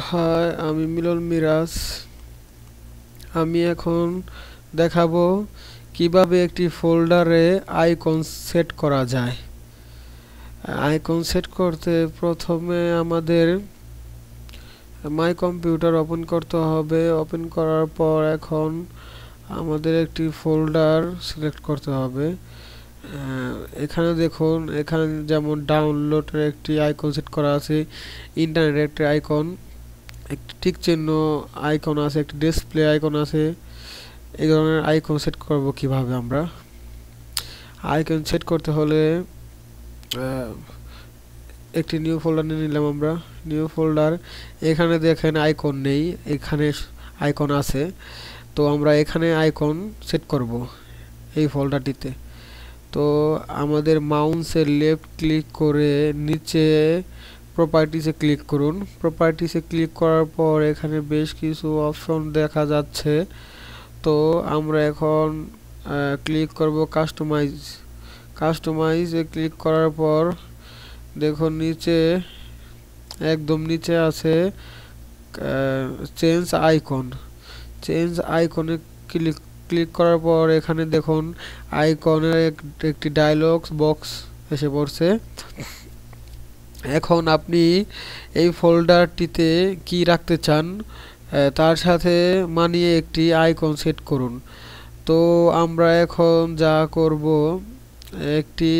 High, আমি মিলন মিরাজ। আমি এখন দেখাবো কিভাবে একটি ফোল্ডারে আইকন সেট করা যায়। আইকন সেট করতে প্রথমে আমাদের মাই কম্পিউটার ওপেন করতে হবে। ওপেন করার পর এখন আমাদের একটি ফোল্ডার সিলেক্ট করতে হবে। এখানে দেখুন, এখানে যেমন ডাউনলোডের একটি আইকন সেট করা আছে, ইন্টারনেটের একটি আইকন, একটি টিক চিহ্ন আইকন আছে, একটি ডিসপ্লে আইকন আছে। এই ধরনের আইকন সেট করব কিভাবে আমরা। আইকন সেট করতে হলে একটি নিউ ফোল্ডার নিয়ে নিলাম আমরা। নিউ ফোল্ডার, এখানে দেখেন আইকন নেই, এখানে আইকন আছে। তো আমরা এখানে আইকন সেট করব এই ফোল্ডারটিতে। তো আমাদের মাউসের লেফট ক্লিক করে নিচে প্রপার্টিসে ক্লিক করুন। প্রপার্টিসে ক্লিক করার পর এখানে বেশ কিছু অপশন দেখা যাচ্ছে। তো আমরা এখন ক্লিক করব কাস্টমাইজ। কাস্টমাইজে ক্লিক করার পর দেখুন নিচে, একদম নিচে আছে চেঞ্জ আইকন। চেঞ্জ আইকনে ক্লিক করার পর এখানে দেখুন আইকনের একটি ডায়লগ বক্স এসে পড়ছে। এখন আপনি এই ফোল্ডারটিতে কি রাখতে চান তার সাথে মানিয়ে একটি আইকন সেট করুন। তো আমরা এখন যা করব, একটি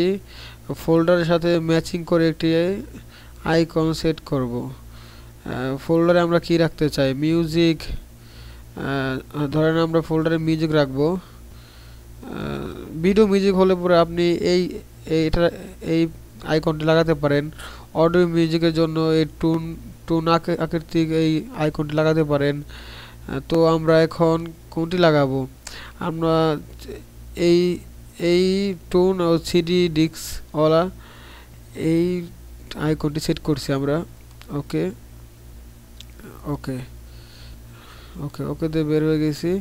ফোল্ডারের সাথে ম্যাচিং করে একটি আইকন সেট করব। ফোল্ডারে আমরা কি রাখতে চাই, মিউজিক, ধরেন আমরা ফোল্ডারে মিউজিক রাখবো। ভিডিও মিউজিক হলে পরে আপনি এটা এই আইকনটি লাগাতে পারেন। অডিও মিউজিকের জন্য এই টুন আকৃতিক এই আইকনটি লাগাতে পারেন। তো আমরা এখন কোনটি লাগাবো, আমরা এই এই টুন ও সিডি ডিস্ক ওয়ালা এই আইকনটি সেট করছি আমরা। ওকে ওকে ওকে ওকে দিয়ে বের হয়ে গেছি।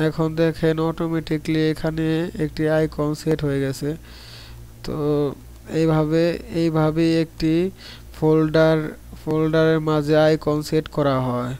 এখন দেখেন অটোমেটিকলি এখানে একটি আইকন সেট হয়ে গেছে। তো এইভাবেই একটি ফোল্ডারের মাঝে আইকন সেট করা হয়।